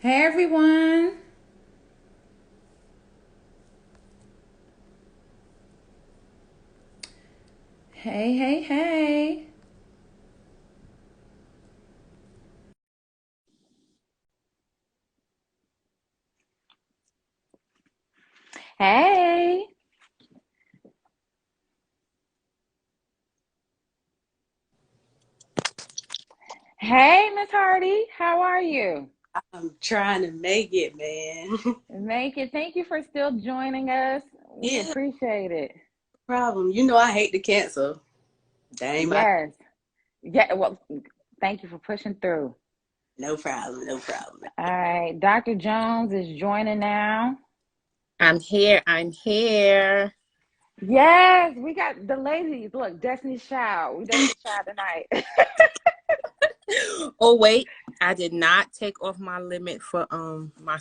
Hey everyone. Hey, hey, hey. Hey, hey, Miss Hardy, how are you? I'm trying to make it, man. Make it. Thank you for still joining us. We Yeah, no appreciate it. problem. You know I hate to cancel. That ain't my Yes. Yeah. Well, thank you for pushing through. no problem, no problem. All right. Dr. Jones is joining now. I'm here. I'm here. Yes, we got the ladies. Look, Destiny's Child. We Destiny's Child tonight. Oh wait, I did not take off my limit for my my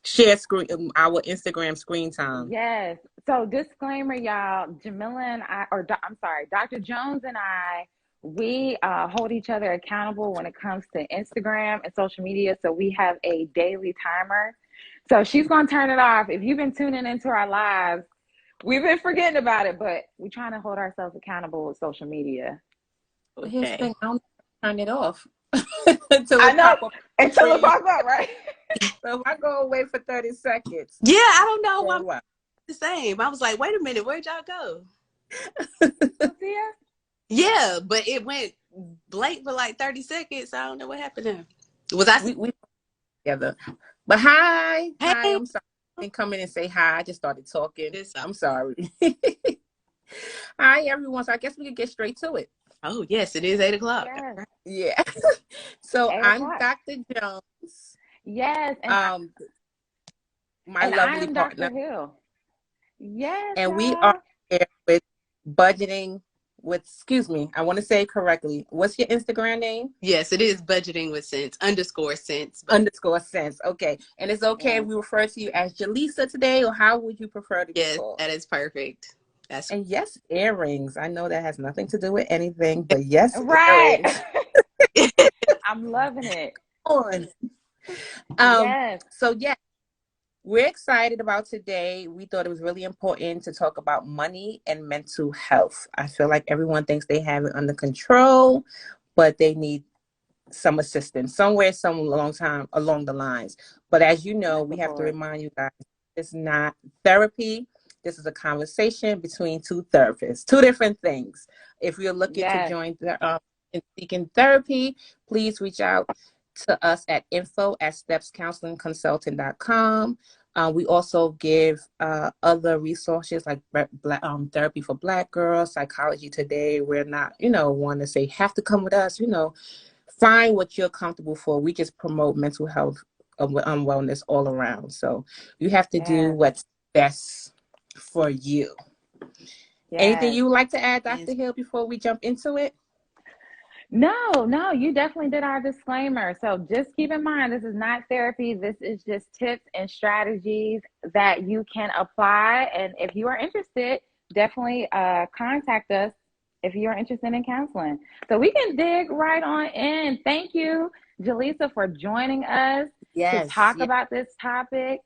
share screen our Instagram screen time. Yes. So disclaimer, y'all. Jamila and I, I'm sorry, Dr. Jones and I, we hold each other accountable when it comes to Instagram and social media. So we have a daily timer. So she's gonna turn it off. If you've been tuning into our lives, we've been forgetting about it, but we're trying to hold ourselves accountable with social media. But here's the Okay. thing, I don't turn it off until I it know pop up on the until it screen. pops up, right? So if I go away for 30 seconds, Yeah, I don't know why I'm then what? the same. I was like, wait a minute, where'd y'all go? Sophia? Yeah, but it went blank for like 30 seconds. I don't know what happened there. Was I We together. But hi, hey? I'm sorry. I didn't come in and say hi. I just started talking. It's, I'm sorry. Hi everyone. So I guess we could get straight to it. oh yes, it is 8 o'clock. Yes. Yeah. So Eight I'm o'clock. Dr. Jones, Yes. um, my And I lovely am partner, Dr. Hill. Yes, and we are y'all. here with budgeting with, excuse me, I want to say it correctly. What's your Instagram name? Yes, it is budgeting with sense underscore sense, but Underscore sense. Okay. And it's okay if Yes. we refer to you as Jaleesa today, or how would you prefer to be yes, called? that is perfect. That's And yes, earrings. I know that has nothing to do with anything, but yes, Right. earrings. I'm loving it. On. Um, Yes. so yeah, we're excited about today. We thought it was really important to talk about money and mental health. I feel like everyone thinks they have it under control, but they need some assistance somewhere, some long time along the lines. But as you know, That's we the have to part. remind you guys, it's not therapy. This is a conversation between two therapists, two different things. If you're looking to Yes. join in seeking therapy, please reach out to us at info@stepscounselingconsultant.com. We also give other resources like therapy for Black girls, psychology today. We're not, one to say have to come with us. Find what you're comfortable for. We just promote mental health wellness all around. So you have to do Yes. what's best for you. Anything Yes. you would like to add, yes. Dr. Hill, before we jump into it? No, no, you definitely did our disclaimer. So just keep in mind, this is not therapy. This is just tips and strategies that you can apply. And if you are interested, definitely contact us if you are interested in counseling. So we can dig right on in. Thank you, Jaleesa, for joining us to Yes, talk about this topic.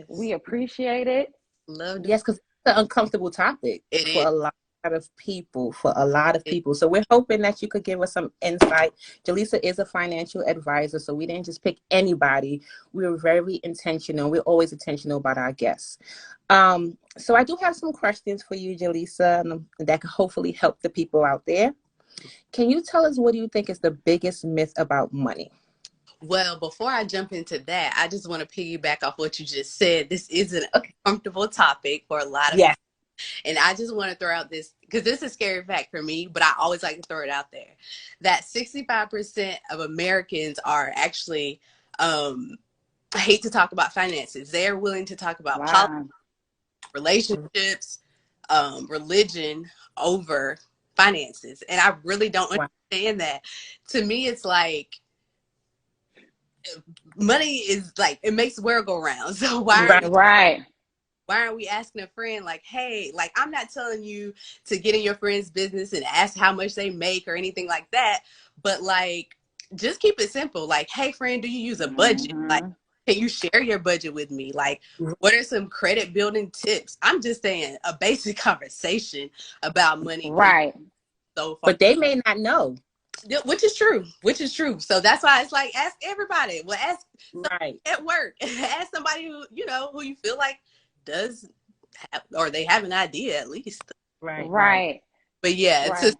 We Yes. appreciate it. Love yes, because it's an uncomfortable topic it for is. a lot of people, for a lot of people. So we're hoping that you could give us some insight. Jaleesa is a financial advisor, so we didn't just pick anybody. We were very intentional. We're always intentional about our guests. So I do have some questions for you, Jaleesa, that can hopefully help the people out there. Can you tell us, what do you think is the biggest myth about money? Well, before I jump into that, I just want to piggyback off what you just said. This is an Okay. uncomfortable topic for a lot of people. Yes. And I just want to throw out this because this is a scary fact for me, but I always like to throw it out there that 65% of Americans are actually, I hate to talk about finances. They're willing to talk about politics, Wow. relationships, religion over finances. And I really don't Wow. understand that. To me, it's like, money is like it makes the world go round. So Right. Right. why aren't we asking a friend like, hey, like I'm not telling you to get in your friend's business and ask how much they make or anything like that, but like just keep it simple. Like, hey friend, do you use a budget? Like, can you share your budget with me? Like, what are some credit building tips? I'm just saying a basic conversation about money can Right. so far. But they may not know. Which is true. Which is true. So that's why it's like, ask everybody. Well, ask Right. at work. Ask somebody who, who you feel like does have, or they have an idea at least. Right. But yeah, Right.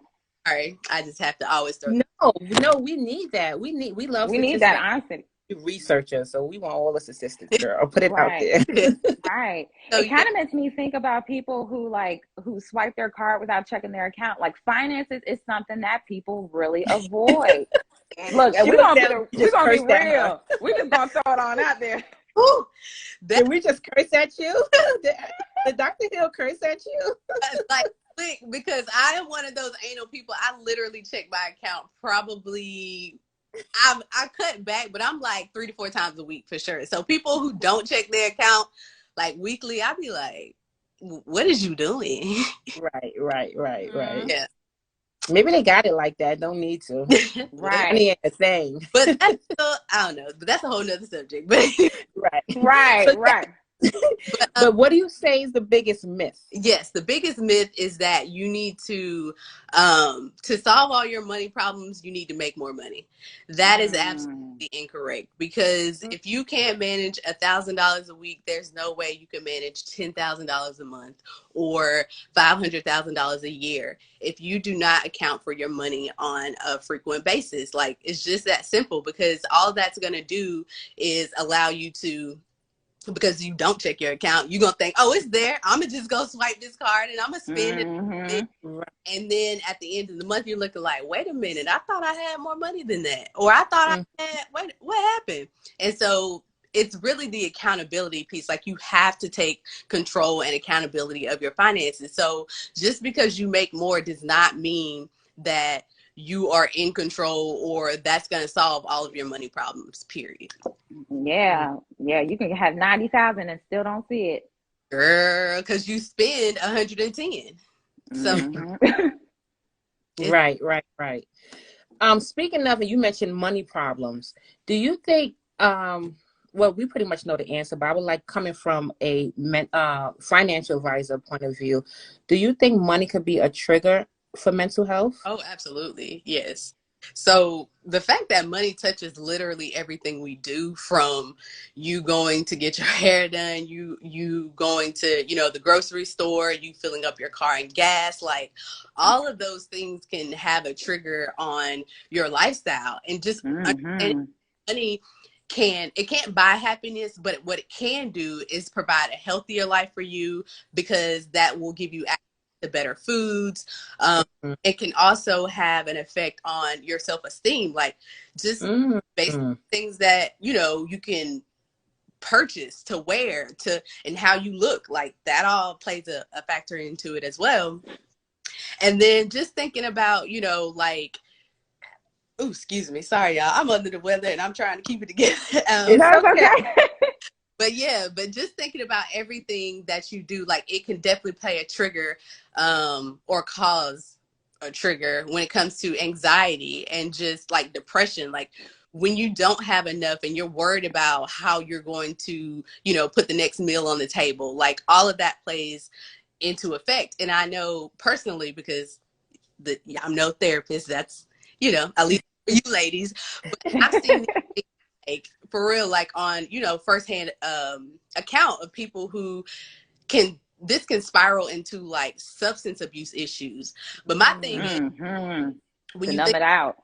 sorry. I just have to always throw No, we need that. We love We need that honesty. Researchers, so we want all the statistics, girl. I'll put it out Right. there. Right. So, It kind of makes me think about people who swipe their card without checking their account. Like, finances is something that people really avoid. Look, and we're gonna be real. We're just gonna throw it on out there. Ooh, did we just curse at you? Did Dr. Hill curse at you? Like, because I am one of those anal people. I literally check my account probably. I cut back, but I'm like 3 to 4 times a week for sure. So people who don't check their account like weekly, I'd be like, what is you doing? Right. Yeah. Maybe they got it like that. Don't need to. Right. Money ain't a thing. But that's still, I don't know. But that's a whole nother subject. But Right. But what do you say is the biggest myth? Yes, the biggest myth is that you need to solve all your money problems, you need to make more money. That is absolutely incorrect, because if you can't manage $1,000 a week, there's no way you can manage $10,000 a month or $500,000 a year if you do not account for your money on a frequent basis. Like, it's just that simple, because all that's going to do is allow you to, because you don't check your account, you're going to think, oh, it's there. I'm going to just go swipe this card and I'm going to spend it. And then at the end of the month, you're looking like, wait a minute, I thought I had more money than that. Or I thought I had, what happened? And so it's really the accountability piece. Like, you have to take control and accountability of your finances. So just because you make more does not mean that you are in control or that's going to solve all of your money problems, period. Yeah. You can have 90,000 and still don't see it, girl, because you spend 110. So right. Speaking of it, you mentioned money problems. Do you think well, we pretty much know the answer, but I would like, coming from a financial advisor point of view, do you think money could be a trigger for mental health? Oh, absolutely. Yes. So the fact that money touches literally everything we do, from you going to get your hair done, you going to, the grocery store, you filling up your car and gas, like all of those things can have a trigger on your lifestyle. And just and money can't buy happiness, but what it can do is provide a healthier life for you, because that will give you access to better foods. It can also have an effect on your self-esteem, like just basic things that you can purchase to wear, and how you look, like that all plays a factor into it as well. And then just thinking about like, oh, excuse me, sorry y'all, I'm under the weather and I'm trying to keep it together. It's okay. But just thinking about everything that you do, like it can definitely play a trigger, or cause a trigger when it comes to anxiety and just like depression. Like when you don't have enough and you're worried about how you're going to, put the next meal on the table, like all of that plays into effect. And I know personally, because I'm no therapist, that's, at least for you ladies, but I've seen like for real, like on, firsthand account of people who this can spiral into like substance abuse issues. But my thing is, when you think it out,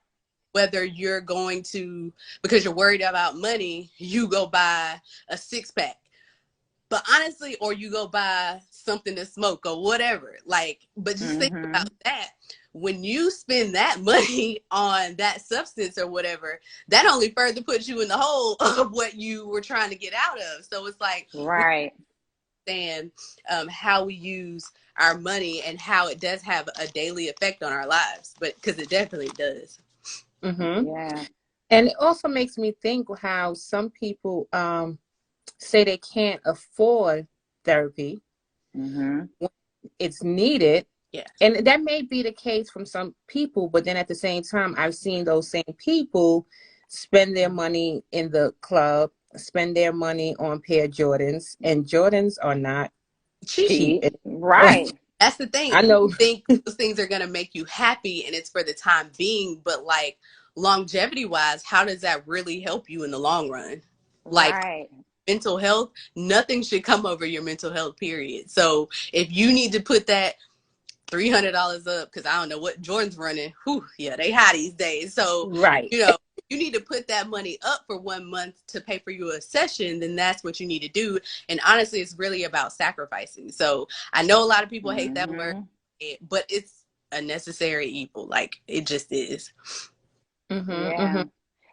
whether you're going to, because you're worried about money, you go buy a 6-pack. But honestly, or you go buy something to smoke or whatever. Like, but just think about that. When you spend that money on that substance or whatever, that only further puts you in the hole of what you were trying to get out of. So it's like, right. And how we use our money and how it does have a daily effect on our lives, but because it definitely does. Yeah. And it also makes me think how some people say they can't afford therapy when it's needed, Yeah. And that may be the case from some people, but then at the same time, I've seen those same people spend their money in the club, spend their money on pair of Jordans, and Jordans are not cheap. Cheap. Right. That's the thing. I know. You think those things are going to make you happy and it's for the time being, but like longevity wise, how does that really help you in the long run? Like Right. mental health, nothing should come over your mental health, period. So if you need to put that $300 up, because I don't know what Jordan's running, whew, yeah, they high these days. So, Right. you know, you need to put that money up for 1 month to pay for you a session, then that's what you need to do. And honestly, it's really about sacrificing. So I know a lot of people hate that word, but it's a necessary evil. Like it just is. Yeah.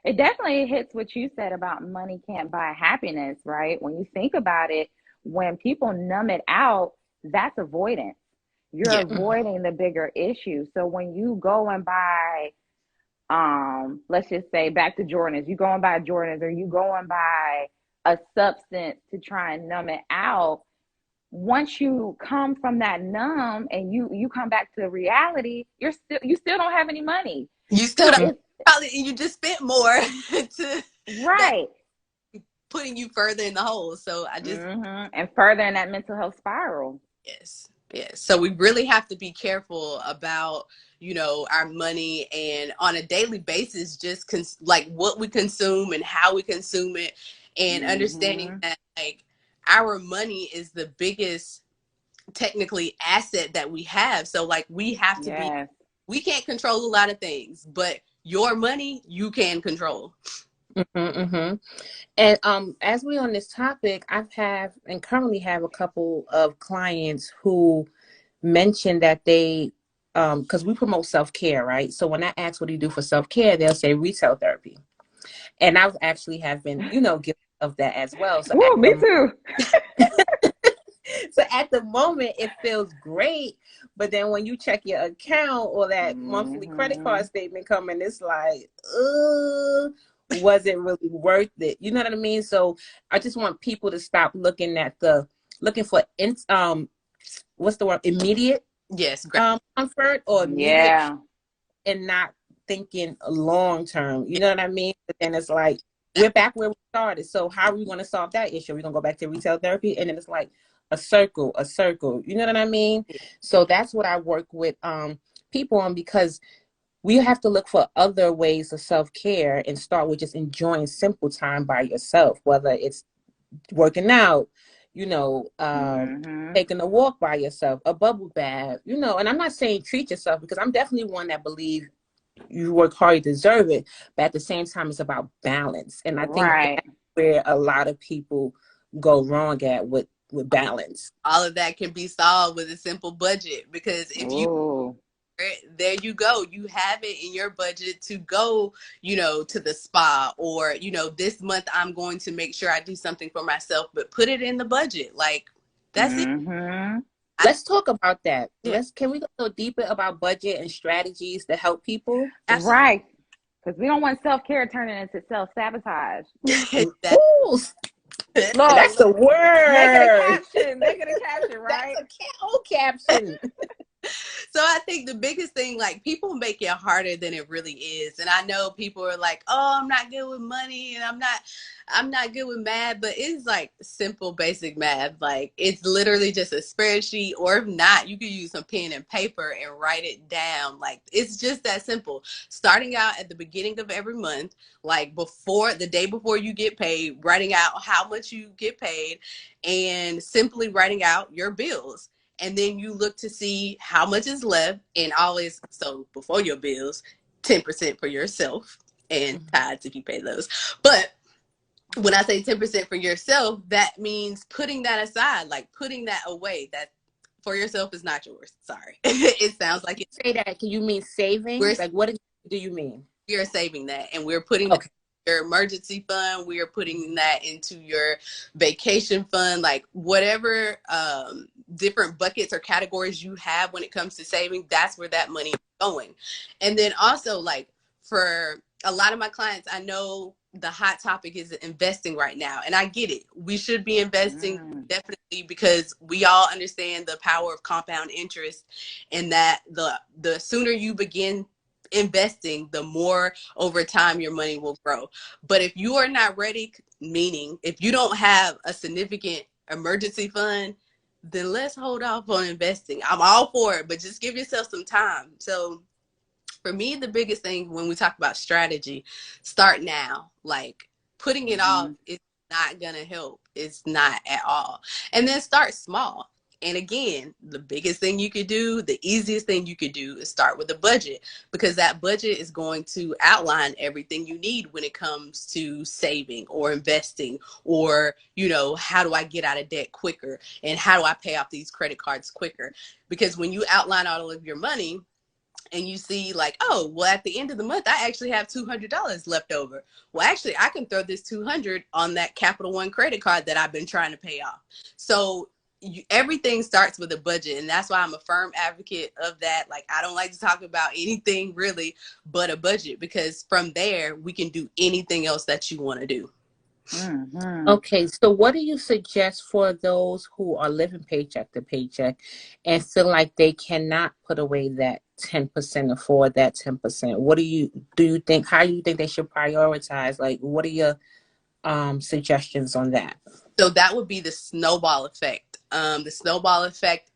It definitely hits what you said about money can't buy happiness, right? When you think about it, when people numb it out, that's avoidance. You're Yeah. avoiding the bigger issue. So when you go and buy, let's just say back to Jordans, you go and buy Jordans or you go and buy a substance to try and numb it out. Once you come from that numb and you come back to reality, you still don't have any money. You still don't, probably you just spent more to right. putting you further in the hole. So I just and further in that mental health spiral. Yes. So we really have to be careful about, you know, our money and on a daily basis, just like what we consume and how we consume it, and understanding that like our money is the biggest technically asset that we have. So like we have to we can't control a lot of things, but your money you can control. And as we're on this topic, I've and currently have a couple of clients who mentioned that they, because we promote self-care, right? So when I ask what do you do for self-care, they'll say retail therapy. And I've actually have been, you know, guilty of that as well. So me too. So at the moment, it feels great. But then when you check your account or that monthly credit card statement coming, it's like, was it really worth it? You know what I mean? So I just want people to stop looking for what's the word? Immediate comfort or immediate and not thinking long term. You know what I mean? But then it's like we're back where we started. So how are we going to solve that issue? We're going to go back to retail therapy, and then it's like a circle. You know what I mean? So that's what I work with people on, because we have to look for other ways of self-care and start with just enjoying simple time by yourself, whether it's working out, you know, taking a walk by yourself, a bubble bath, you know. And I'm not saying treat yourself, because I'm definitely one that believes you work hard, you deserve it. But at the same time, it's about balance. And I think that's where a lot of people go wrong at with balance. All of that can be solved with a simple budget, because if you there you go, you have it in your budget to go, you know, to the spa, or, you know, this month I'm going to make sure I do something for myself, but put it in the budget. Like that's it. Let's talk about that. Can we go deeper about budget and strategies to help people? Absolutely. Right. Because we don't want self-care turning into self-sabotage. That's a word. Make it a caption, right? That's a caption. So I think the biggest thing, like, people make it harder than it really is. And I know people are like, oh, I'm not good with money and I'm not good with math, but it's like simple, basic math. Like, it's literally just a spreadsheet, or if not, you can use some pen and paper and write it down. Like, it's just that simple. Starting out at the beginning of every month, like the day before you get paid, writing out how much you get paid and simply writing out your bills. And then you look to see how much is left, and always, so before your bills, 10% for yourself and tithes if you pay those. But when I say 10% for yourself, that means putting that aside, like putting that away. That for yourself is not yours. Sorry. It sounds like it. Say that. Can you mean saving? Like, what do you mean? We're saving that, and we're putting your emergency fund, we are putting that into your vacation fund, like whatever different buckets or categories you have when it comes to saving, that's where that money is going. And then also, like, for a lot of my clients, I know the hot topic is investing right now. And I get it. We should be investing definitely, because we all understand the power of compound interest, and that the sooner you begin investing, the more over time your money will grow. But if you are not ready, meaning if you don't have a significant emergency fund, then let's hold off on investing. I'm all for it, but just give yourself some time. So for me, the biggest thing when we talk about strategy, start now. Like, putting it off is not going to help. It's not at all. And then start small. And again, the biggest thing you could do, the easiest thing you could do, is start with a budget, because that budget is going to outline everything you need when it comes to saving or investing, or, you know, how do I get out of debt quicker, and how do I pay off these credit cards quicker? Because when you outline all of your money, and you see like, oh, well, at the end of the month, I actually have $200 left over. Well, actually, I can throw this $200 on that Capital One credit card that I've been trying to pay off. So everything starts with a budget. And that's why I'm a firm advocate of that. Like, I don't like to talk about anything really but a budget, because from there, we can do anything else that you want to do. Okay, so what do you suggest for those who are living paycheck to paycheck and feel like they cannot put away that 10%, afford that 10%? What do you think, how do you think they should prioritize? Like, what are your suggestions on that? So that would be the snowball effect. The snowball effect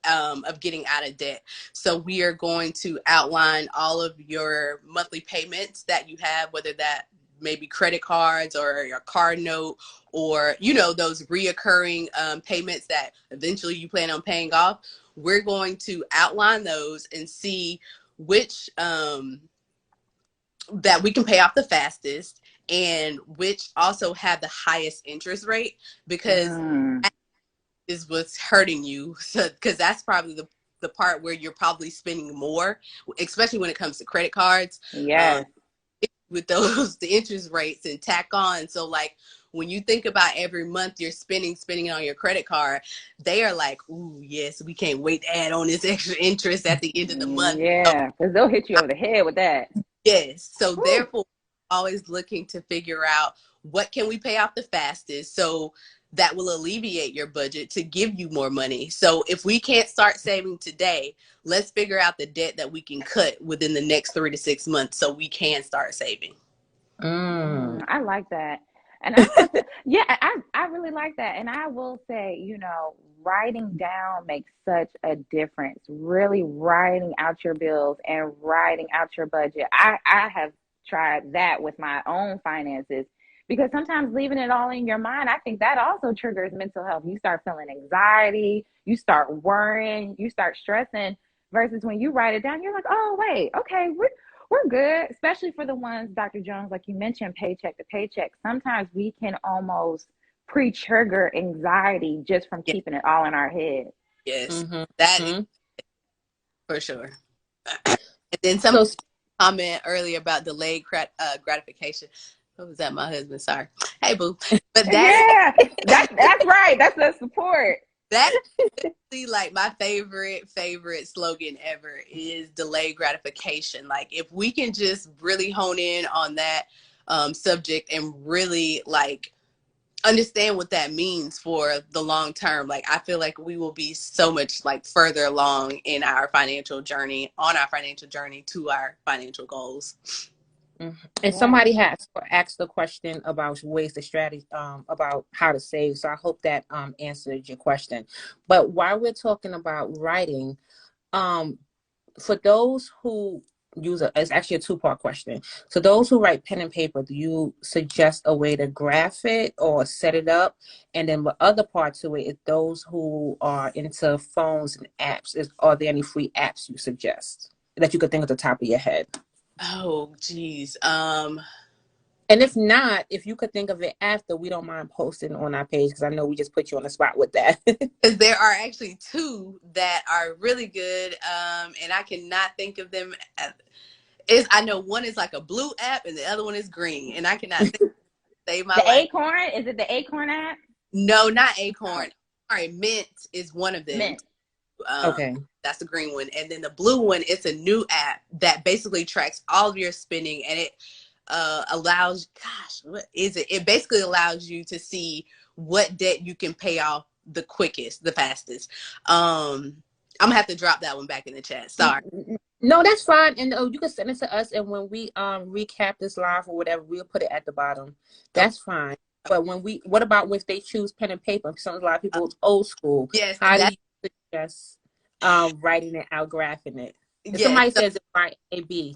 of getting out of debt. So we are going to outline all of your monthly payments that you have, whether that maybe credit cards or your card note, or, you know, those reoccurring payments that eventually you plan on paying off. We're going to outline those and see which that we can pay off the fastest, and which also have the highest interest rate, because that is what's hurting you. So, because that's probably the part where you're probably spending more, especially when it comes to credit cards. Yes. With those, the interest rates and tack on. So like, when you think about every month you're spending on your credit card, they are like, ooh, yes, we can't wait to add on this extra interest at the end of the month. Yeah, because they'll hit you over the head with that. Yes. So therefore, always looking to figure out what can we pay off the fastest, so that will alleviate your budget to give you more money. So if we can't start saving today, let's figure out the debt that we can cut within the next 3 to 6 months so we can start saving. I like that. And I have to, yeah, I really like that. And I will say, you know, writing down makes such a difference. Really writing out your bills and writing out your budget. I have tried that with my own finances, because sometimes leaving it all in your mind, I think that also triggers mental health. You start feeling anxiety, you start worrying, you start stressing, versus when you write it down, you're like, oh, wait, okay, we're good. Especially for the ones, Dr. Jones, like you mentioned, paycheck to paycheck. Sometimes we can almost pre-trigger anxiety just from keeping it all in our head. Yes, that is for sure. And then some comment earlier about delayed gratification. What was that? My husband. Sorry. Hey, boo. But that's right. That's the support. That's like my favorite slogan ever is delayed gratification. Like, if we can just really hone in on that subject and really like understand what that means for the long term, like, I feel like we will be so much like further along in our financial journey, to our financial goals. And somebody has asked the question about ways to strategy, about how to save. So I hope that answered your question. But while we're talking about writing, for those who it's actually a two-part question. So those who write pen and paper, do you suggest a way to graph it or set it up? And then the other part to it is those who are into phones and apps. Are there any free apps you suggest that you could think at the top of your head? Oh, geez. And if not, if you could think of it after, we don't mind posting on our page, because I know we just put you on the spot with that. Because there are actually two that are really good, and I cannot think of them. I know one is like a blue app and the other one is green, and I cannot think save my life. Acorn? Is it the Acorn app? No, not Acorn. Sorry, Mint is one of them. Mint. Okay. That's the green one. And then the blue one, it's a new app that basically tracks all of your spending, and allows, gosh, what is it? It basically allows you to see what debt you can pay off the quickest, the fastest. I'm gonna have to drop that one back in the chat. Sorry. No, that's fine. And you can send it to us, and when we recap this live or whatever, we'll put it at the bottom. That's fine. But what about if they choose pen and paper? Some, a lot of people old school. Yes, How do you suggest writing it out, graphing it? If somebody says it's YNAB.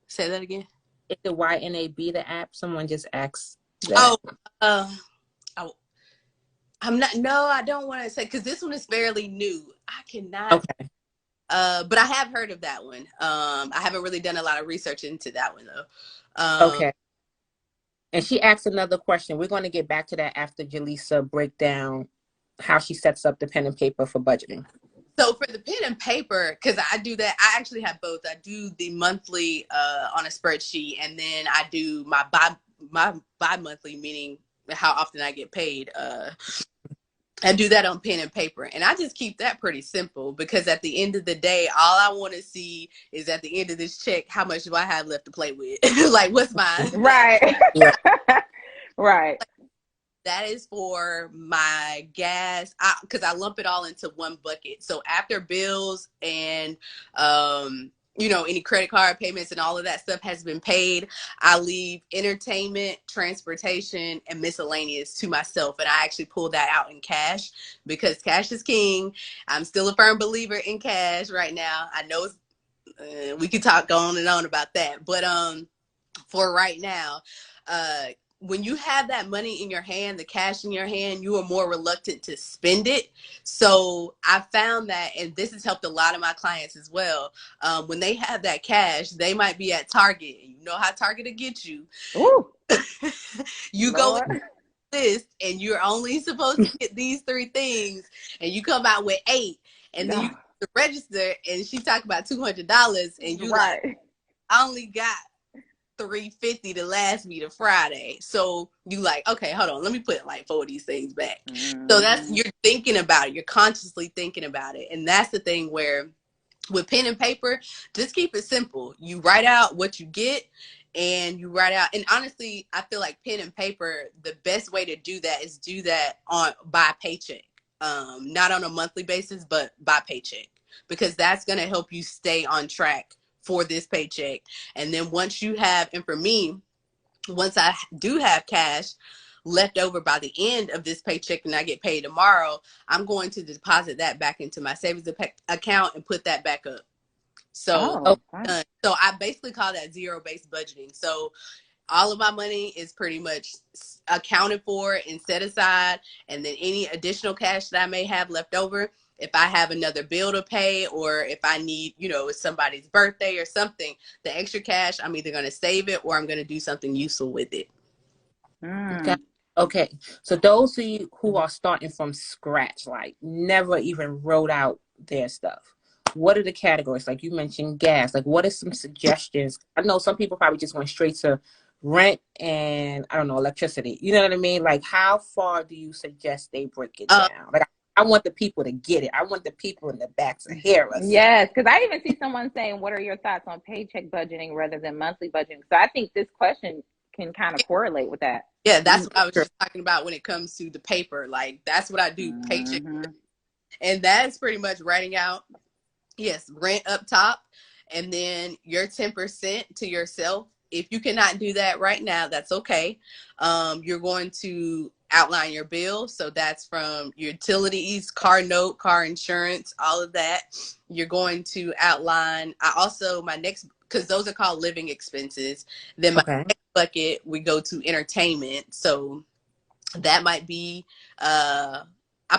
Say that again. Is the YNAB the app? Someone just asked that. I'm not. No, I don't want to say, because this one is fairly new. I cannot. Okay. But I have heard of that one. I haven't really done a lot of research into that one though. Okay. And she asked another question. We're going to get back to that after Jaleesa break down how she sets up the pen and paper for budgeting. So for the pen and paper, because I do that, I actually have both. I do the monthly on a spreadsheet, and then I do my bi-monthly, meaning how often I get paid. I do that on pen and paper, and I just keep that pretty simple, because at the end of the day, all I want to see is at the end of this check, how much do I have left to play with? Like, what's mine? Right. Right. That is for my gas, because I lump it all into one bucket. So after bills and any credit card payments and all of that stuff has been paid, I leave entertainment, transportation, and miscellaneous to myself. And I actually pull that out in cash, because cash is king. I'm still a firm believer in cash right now. I know we could talk on and on about that, but for right now, when you have that money in your hand, the cash in your hand, you are more reluctant to spend it. So I found that, and this has helped a lot of my clients as well. When they have that cash, they might be at Target. You know how Target will get you. Ooh. You go with this, and you're only supposed to get these 3 things, and you come out with 8, and then you register, and she talk about $200, and you like, I only got $350 to last me to Friday. So you like, okay, hold on, let me put like 4 of these things back. So that's, you're thinking about it, you're consciously thinking about it. And that's the thing where with pen and paper, just keep it simple. You write out what you get, and you write out, and honestly, I feel like pen and paper, the best way to do that is do that by paycheck. Not on a monthly basis, but by paycheck, because that's going to help you stay on track for this paycheck. And then once you have, and for me, once I do have cash left over by the end of this paycheck and I get paid tomorrow, I'm going to deposit that back into my savings account and put that back up. So, so I basically call that zero-based budgeting. So all of my money is pretty much accounted for and set aside, and then any additional cash that I may have left over, if I have another bill to pay, or if I need, it's somebody's birthday or something, the extra cash, I'm either going to save it or I'm going to do something useful with it. Okay. So those of you who are starting from scratch, like never even wrote out their stuff, what are the categories? Like you mentioned gas, like what are some suggestions? I know some people probably just went straight to rent and, I don't know, electricity. You know what I mean? Like, how far do you suggest they break it down? Like, I want the people to get it. I want the people in the back to hear us. Yes, because I even see someone saying, what are your thoughts on paycheck budgeting rather than monthly budgeting? So I think this question can kind of correlate with that. Yeah, that's what I was just talking about when it comes to the paper. Like, that's what I do, paycheck. And that's pretty much writing out, yes, rent up top, and then your 10% to yourself. If you cannot do that right now, that's okay. You're going to outline your bill. So that's from utilities, car note, car insurance, all of that. You're going to outline, my next, because those are called living expenses. Then my next bucket, we go to entertainment. So that might be, I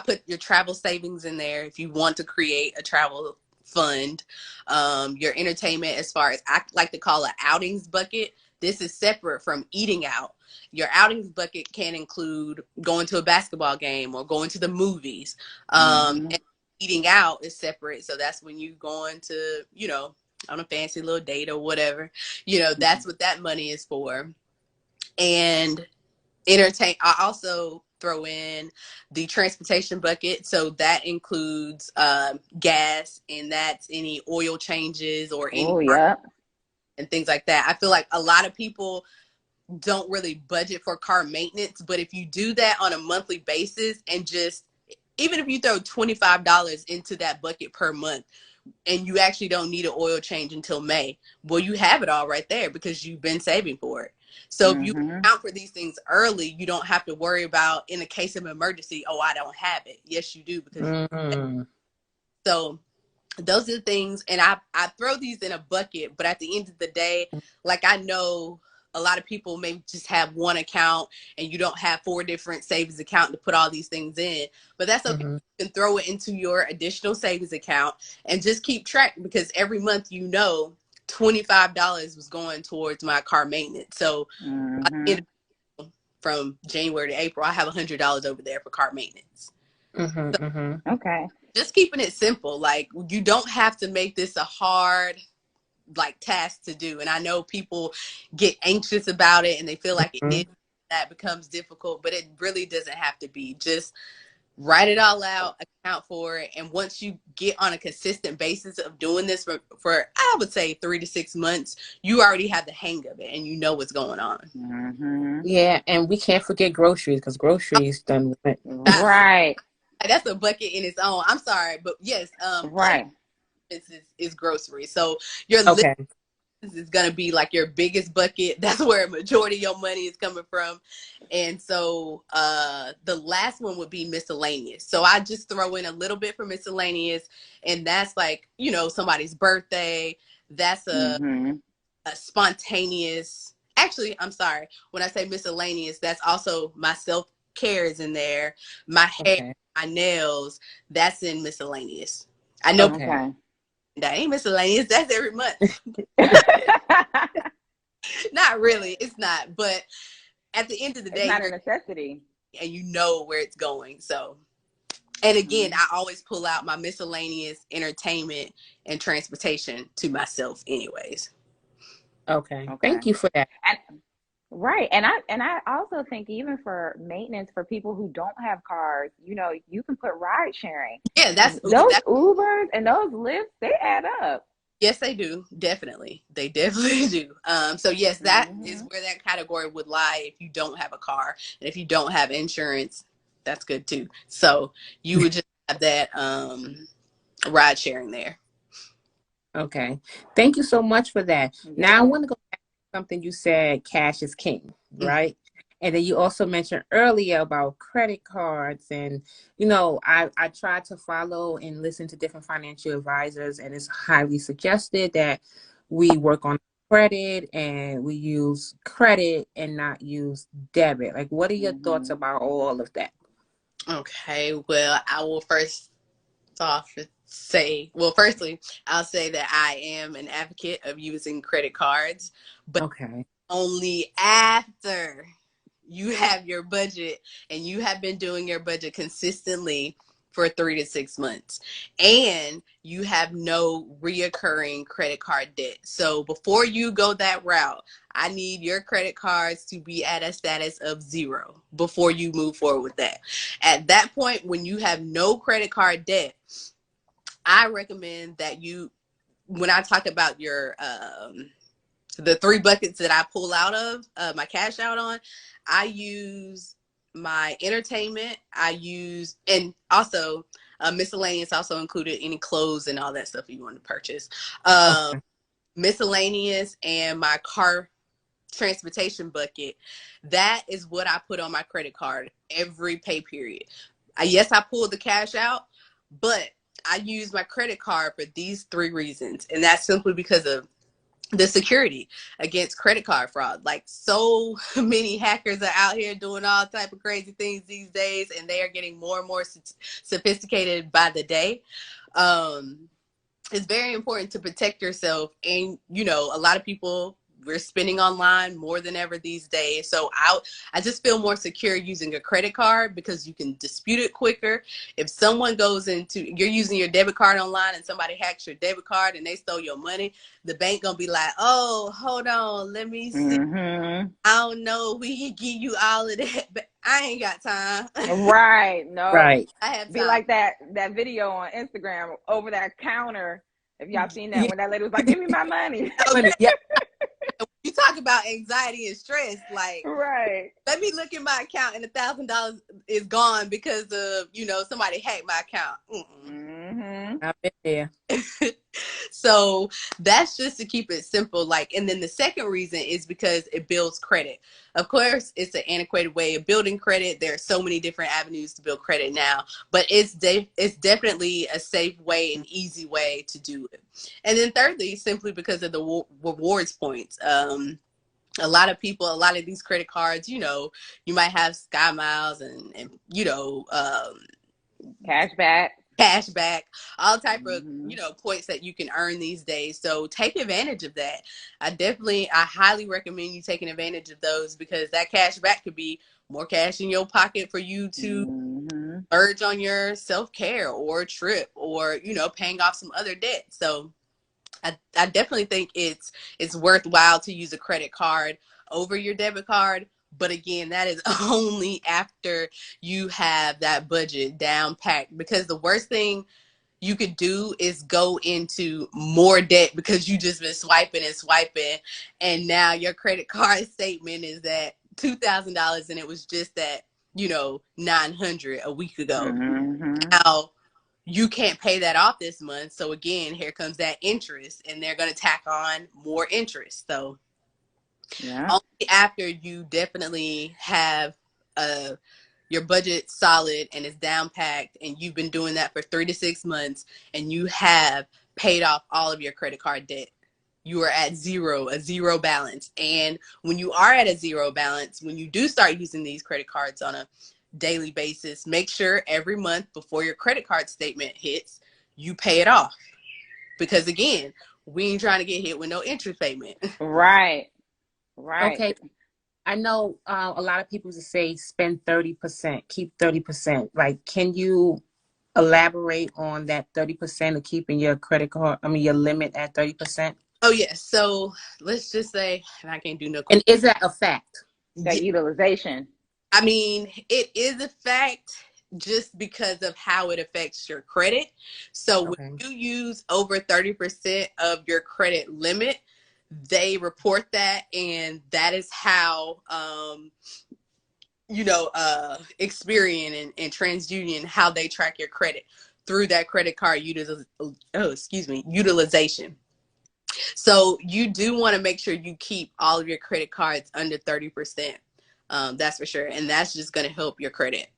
put your travel savings in there if you want to create a travel fund. Your entertainment, as far as I like to call an outings bucket, this is separate from eating out. Your outings bucket can include going to a basketball game or going to the movies. And eating out is separate. So that's when you going to, on a fancy little date or whatever, that's what that money is for. And I also throw in the transportation bucket. So that includes gas, and that's any oil changes or any and things like that. I feel like a lot of people don't really budget for car maintenance, but if you do that on a monthly basis and just, even if you throw $25 into that bucket per month, and you actually don't need an oil change until May, well, you have it all right there because you've been saving for it. So if you account for these things early, you don't have to worry about, in a case of emergency, oh, I don't have it. Yes, you do, because so those are the things. And I throw these in a bucket, but at the end of the day, like, I know a lot of people may just have one account and you don't have 4 different savings accounts to put all these things in, but that's okay. You can throw it into your additional savings account and just keep track, because every month, you know, $25 was going towards my car maintenance. So from January to April, I have $100 over there for car maintenance. Okay. Just keeping it simple. Like, you don't have to make this a hard, like, task to do. And I know people get anxious about it and they feel like it is, that becomes difficult, but it really doesn't have to be. Just write it all out, account for it. And once you get on a consistent basis of doing this for I would say 3 to 6 months, you already have the hang of it and you know what's going on. Yeah, and we can't forget groceries, because groceries done went. Right. That's a bucket in its own. I'm sorry, but yes, right. Is groceries. So your list is going to be like your biggest bucket. That's where a majority of your money is coming from. And so the last one would be miscellaneous. So I just throw in a little bit for miscellaneous, and that's like, you know, somebody's birthday. That's a spontaneous. Actually, I'm sorry. When I say miscellaneous, that's also my self-care is in there. My hair, my nails, that's in miscellaneous. I know that ain't miscellaneous. That's every month. Not really. It's not. But at the end of the day, it's not a necessity. And you know where it's going. So, and again, I always pull out my miscellaneous, entertainment, and transportation to myself anyways. Okay. Thank you for that. Right. And I also think, even for maintenance for people who don't have cars, you know, you can put ride sharing. Yeah, those Ubers and those Lyfts, they add up. Yes, they do. Definitely. They definitely do. So yes, that is where that category would lie if you don't have a car. And if you don't have insurance, that's good too. So you would just have that ride sharing there. Okay. Thank you so much for that. Now I want to go back to something you said, cash is king, right? And then you also mentioned earlier about credit cards. And, you know, I try to follow and listen to different financial advisors, and it's highly suggested that we work on credit and we use credit and not use debit. Like, what are your thoughts about all of that? Okay, well, I will first off say, well, firstly, I'll say that I am an advocate of using credit cards, but only after you have your budget and you have been doing your budget consistently for 3 to 6 months and you have no reoccurring credit card debt. So before you go that route, I need your credit cards to be at a status of 0 before you move forward with that. At that point, when you have no credit card debt, I recommend that you, when I talk about your the 3 buckets that I pull out of my cash out on, I use my entertainment. I use, and also miscellaneous also included any clothes and all that stuff you want to purchase. Miscellaneous and my car transportation bucket. That is what I put on my credit card every pay period. Yes, I pulled the cash out, but I use my credit card for these 3 reasons. And that's simply because of the security against credit card fraud. Like, so many hackers are out here doing all type of crazy things these days, and they are getting more and more sophisticated by the day. It's very important to protect yourself. And, you know, a lot of people, we're spending online more than ever these days. So I just feel more secure using a credit card because you can dispute it quicker. If someone goes into, you're using your debit card online and somebody hacks your debit card and they stole your money, the bank gonna be like, oh, hold on, let me see. I don't know, we can give you all of that, but I ain't got time. Right. No. Right. I have time. Be like that video on Instagram over that counter. If y'all seen that, when that lady was like, give me my money. Yeah. You talk about anxiety and stress, like, Right. let me look at my account and $1,000 is gone because of, somebody hacked my account. Mm-hmm. I've been there. So that's just to keep it simple. Like, and then the second reason is because it builds credit. Of course, it's an antiquated way of building credit. There are so many different avenues to build credit now, but it's definitely a safe way and easy way to do it. And then thirdly, simply because of the rewards points. A lot of people, a lot of these credit cards, you might have Sky Miles and cash back, all type of, points that you can earn these days. So take advantage of that. I highly recommend you taking advantage of those, because that cash back could be more cash in your pocket for you to urge on your self-care or a trip, or, paying off some other debt. So I definitely think it's worthwhile to use a credit card over your debit card. But again, that is only after you have that budget down packed, because the worst thing you could do is go into more debt because you just been swiping and swiping, and now your credit card statement is at $2,000 and it was just at $900 a week ago. Now you can't pay that off this month, so again, here comes that interest, and they're going to tack on more interest. So only after you definitely have your budget solid and it's down packed, and you've been doing that for 3 to 6 months, and you have paid off all of your credit card debt, you are at a zero balance. And when you are at a zero balance, when you do start using these credit cards on a daily basis, make sure every month before your credit card statement hits, you pay it off. Because again, we ain't trying to get hit with no interest payment. Right. Okay. I know a lot of people just say spend 30%, keep 30%. Like, can you elaborate on that 30% of keeping your your limit at 30%? Oh, yes. So let's just say, and I can't do no. And is that a fact? That utilization. I mean, it is a fact just because of how it affects your credit. So when you use over 30% of your credit limit, they report that, and that is how Experian and TransUnion, how they track your credit through that credit card utilization. So you do want to make sure you keep all of your credit cards under 30%. That's for sure. And that's just going to help your credit.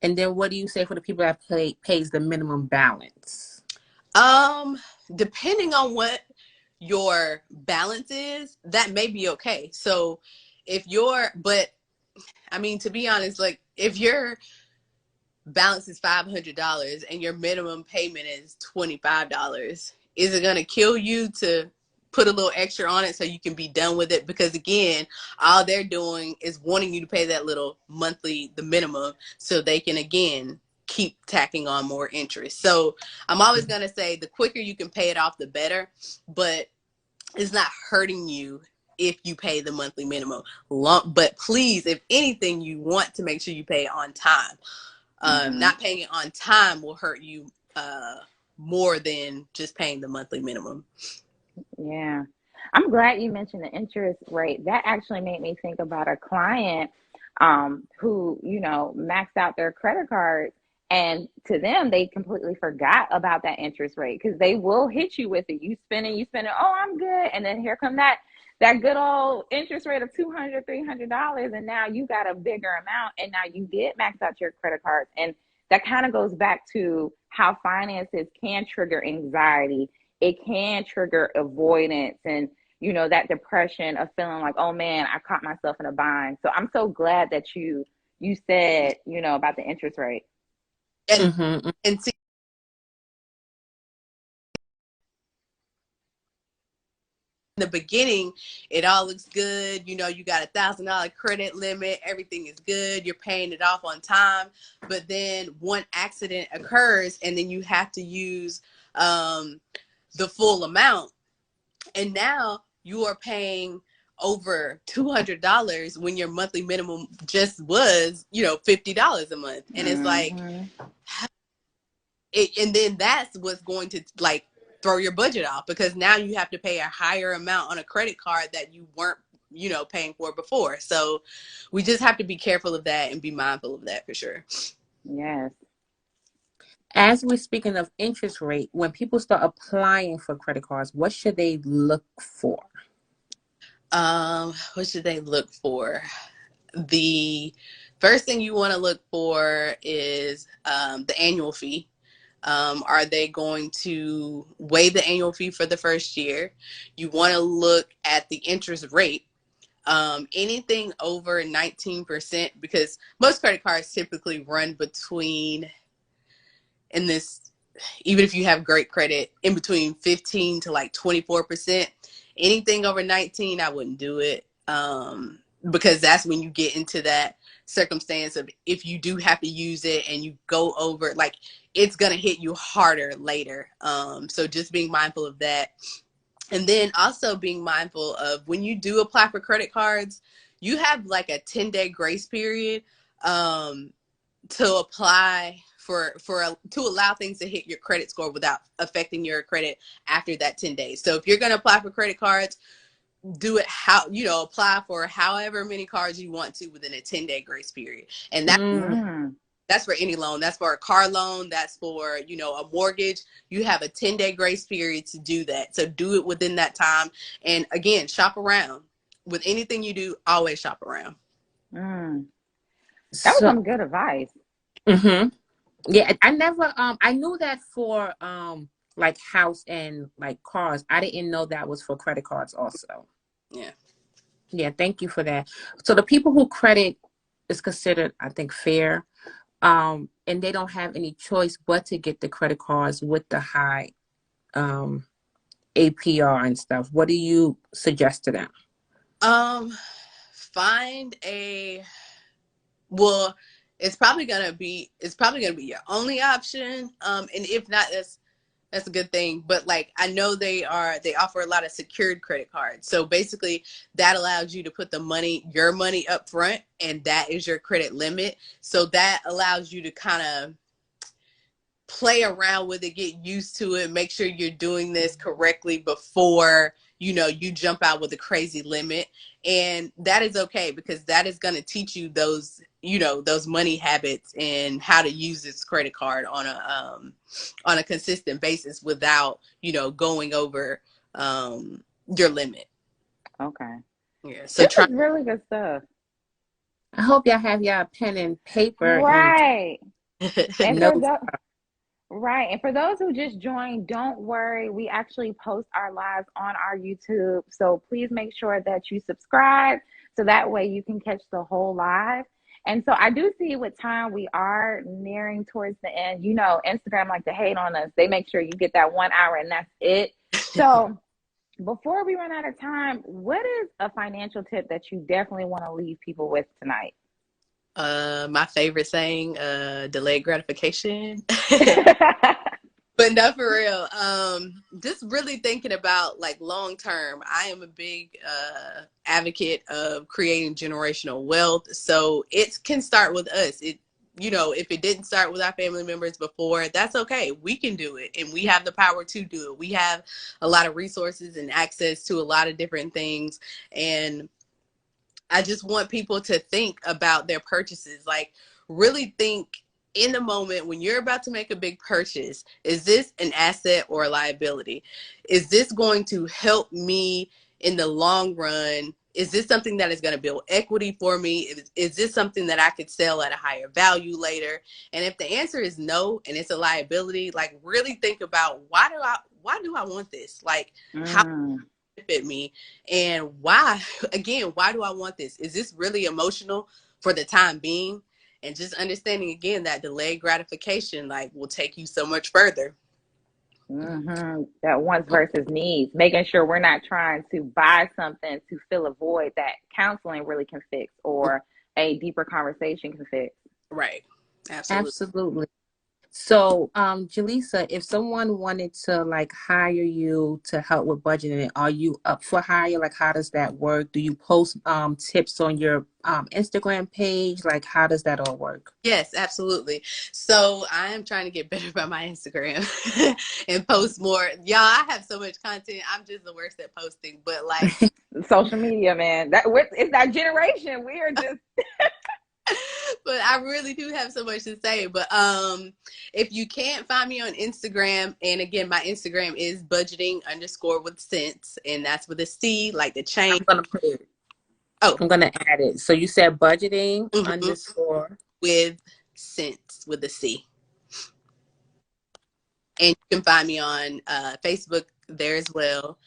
And then what do you say for the people that pays the minimum balance? Depending on what your balance is, that may be okay. So to be honest, like, if your balance is $500 and your minimum payment is $25, is it going to kill you to put a little extra on it so you can be done with it? Because again, all they're doing is wanting you to pay that little monthly, the minimum, so they can again keep tacking on more interest. So I'm always going to say the quicker you can pay it off, the better, but it's not hurting you if you pay the monthly minimum. But please, if anything, you want to make sure you pay it on time. Not paying it on time will hurt you more than just paying the monthly minimum. Yeah. I'm glad you mentioned the interest rate. That actually made me think about a client who, maxed out their credit cards, and to them, they completely forgot about that interest rate, because they will hit you with it. You spending, oh, I'm good. And then here come that good old interest rate of $200, $300. And now you got a bigger amount, and now you did max out your credit cards. And that kind of goes back to how finances can trigger anxiety. It can trigger avoidance and, that depression of feeling like, oh man, I caught myself in a bind. So I'm so glad that you said, about the interest rate. And see, in the beginning, it all looks good. You got $1,000 credit limit. Everything is good. You're paying it off on time. But then one accident occurs, and then you have to use the full amount. And now you are paying over $200 when your monthly minimum just was, $50 a month. And it's like, and then that's what's going to, like, throw your budget off, because now you have to pay a higher amount on a credit card that you weren't, paying for before. So we just have to be careful of that and be mindful of that for sure. Yes. As we're speaking of interest rate, when people start applying for credit cards, what should they look for? What should they look for? The first thing you want to look for is the annual fee. Are they going to waive the annual fee for the first year? You want to look at the interest rate. Anything over 19%, because most credit cards typically run between, in this, even if you have great credit, in between 15 to like 24%. Anything over 19, I wouldn't do it. Because that's when you get into that circumstance of, if you do have to use it and you go over, like, it's going to hit you harder later. So just being mindful of that. And then also being mindful of, when you do apply for credit cards, you have like a 10-day grace period to apply to allow things to hit your credit score without affecting your credit after that 10 days. So if you're going to apply for credit cards, do it apply for however many cards you want to within a 10-day grace period. And that's for any loan. That's for a car loan. That's for, a mortgage. You have a 10-day grace period to do that. So do it within that time. And again, shop around. With anything you do, always shop around. That was some good advice. Yeah, I never I knew that for like house and like cars. I didn't know that was for credit cards also. Yeah, thank you for that. So the people who credit is considered, I think, fair, and they don't have any choice but to get the credit cards with the high APR and stuff. What do you suggest to them? Find well, it's probably gonna be your only option. And if not, that's a good thing. But like, I know they offer a lot of secured credit cards. So basically that allows you to put your money up front, and that is your credit limit. So that allows you to kind of play around with it, get used to it, make sure you're doing this correctly before you jump out with a crazy limit. And that is okay, because that is going to teach you those money habits and how to use this credit card on a consistent basis without going over your limit. Okay. Yeah, so this is really good stuff. I hope y'all have y'all pen and paper. Right. And Right. And for those who just joined, don't worry. We actually post our lives on our YouTube. So please make sure that you subscribe, so that way you can catch the whole live. And so I do see with time we are nearing towards the end. Instagram like to hate on us. They make sure you get that 1 hour and that's it. So before we run out of time, what is a financial tip that you definitely want to leave people with tonight? My favorite saying, delayed gratification. But no, for real. Just really thinking about like long term. I am a big advocate of creating generational wealth. So it can start with us. If it didn't start with our family members before, that's okay. We can do it, and we have the power to do it. We have a lot of resources and access to a lot of different things. And I just want people to think about their purchases. Like, really think in the moment when you're about to make a big purchase, is this an asset or a liability? Is this going to help me in the long run? Is this something that is going to build equity for me? Is this something that I could sell at a higher value later? And if the answer is no, and it's a liability, like, really think about, why do I want this? Like, how benefit me, and why do I want this? Is this really emotional for the time being? And just understanding again that delayed gratification will take you so much further. That wants versus needs, making sure we're not trying to buy something to fill a void that counseling really can fix, or a deeper conversation can fix. Right. Absolutely. So, Jaleesa, if someone wanted to like hire you to help with budgeting, are you up for hire? Like, how does that work? Do you post tips on your Instagram page? Like, how does that all work? Yes, absolutely. So I am trying to get better about my Instagram and post more. Y'all, I have so much content. I'm just the worst at posting, but like, Social media, man. It's that generation. We are just but I really do have so much to say. But if you can't find me on Instagram, and again, my Instagram is budgeting_with sense, and that's with a C, like the chain. I'm gonna put it. Oh, I'm gonna add it. So you said budgeting mhm, underscore with sense with a C. And you can find me on Facebook there as well.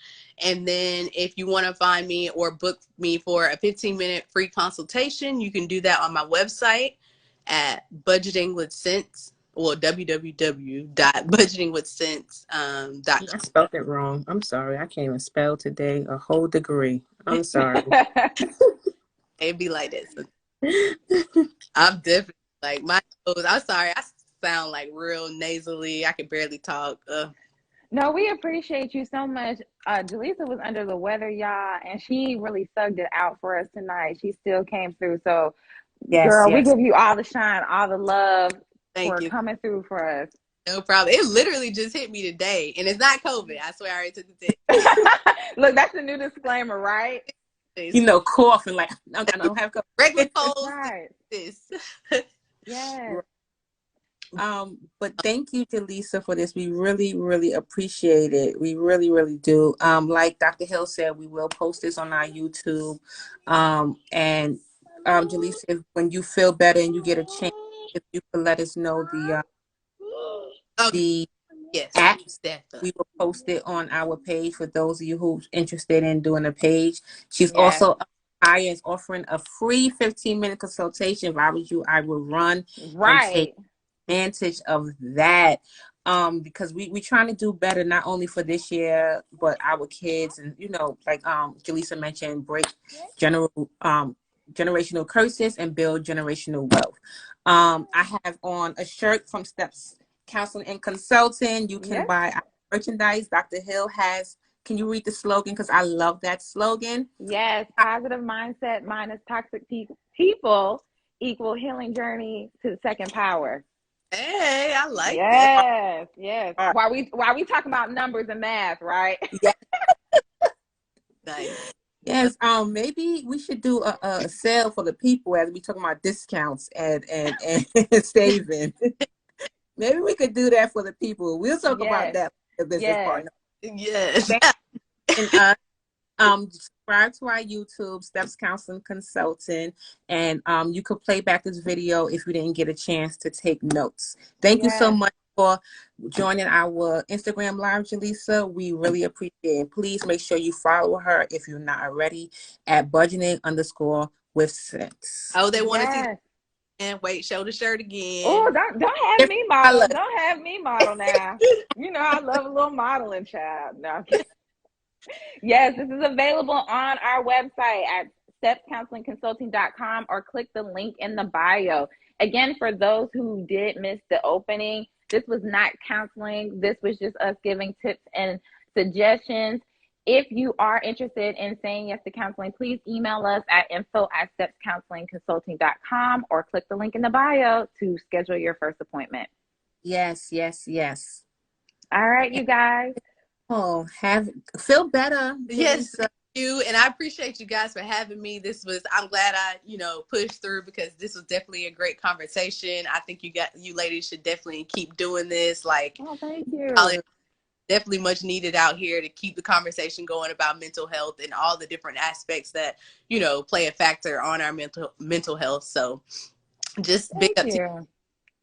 And then if you want to find me or book me for a 15-minute free consultation, you can do that on my website at budgeting with sense. Well, www.budgetingwithsense.com. I spelled it wrong. I'm sorry. I can't even spell today. A whole degree. I'm sorry. It'd be like this. I'm definitely like my nose. I'm sorry. I sound like real nasally. I can barely talk. No, we appreciate you so much. Jaleesa was under the weather, y'all, and she really sucked it out for us tonight. She still came through. So, Yes, girl, we yes. give you all the shine, all the love Thank for you. coming through for us. No problem. It literally just hit me today, and it's not COVID. I swear I already took the test. Look, that's a new disclaimer, right? You know, coughing like I don't have COVID. Regular colds. Right. This. Yes. But thank you, Jaleesa, for this. We really, really appreciate it. We really, really do. Like Dr. Hill said, we will post this on our YouTube. And Jaleesa, when you feel better and you get a chance, if you could let us know Okay. the Yes, apps, definitely. we will post it on our page for those of you who's interested in doing a page. She's Yes. also is offering a free 15-minute consultation. If I was you, I would run and take Right. advantage of that, because we trying to do better, not only for this year but our kids, and you know, like Jaleesa mentioned, break generational curses and build generational wealth. I have on a shirt from Steps Counseling and Consulting. You can Yes. buy our merchandise. Dr. Hill has, can you read the slogan, because I love that slogan? Yes. Positive mindset minus toxic people equal healing journey to the second power. Hey, I like that. Yes, yes. While we talk about numbers and math, right? Yeah. Nice. Yes, maybe we should do a sale for the people as we talking about discounts and saving. Maybe we could do that for the people. We'll talk about Yes. that for the business Yes. partner. Yes. And subscribe to our YouTube, Steps Counseling Consultant, and you could play back this video if you didn't get a chance to take notes. Thank you so much for joining our Instagram live, Jaleesa. We really appreciate it. Please make sure you follow her if you're not already at budgeting_with sense. Oh, they want to see. And wait, show the shirt again. Oh, don't have me model. Don't have me model now. You know, I love a little modeling, child. No. Yes, this is available on our website at stepscounselingconsulting.com, or click the link in the bio. Again, for those who did miss the opening, this was not counseling. This was just us giving tips and suggestions. If you are interested in saying yes to counseling, please email us at info@stepscounselingconsulting.com, or click the link in the bio to schedule your first appointment. Yes, yes, yes. All right, you guys. Oh, feel better. Yes, thank you. And I appreciate you guys for having me. I'm glad I, pushed through, because this was definitely a great conversation. I think you ladies should definitely keep doing this. Like, oh, thank you. Definitely much needed out here to keep the conversation going about mental health and all the different aspects that, play a factor on our mental health. So just big up to you.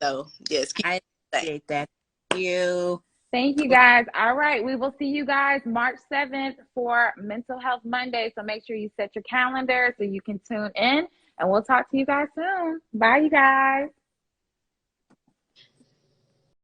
So yes, I appreciate that. Thank you. Thank you, guys. All right. We will see you guys March 7th for Mental Health Monday. So make sure you set your calendar so you can tune in, and we'll talk to you guys soon. Bye, you guys.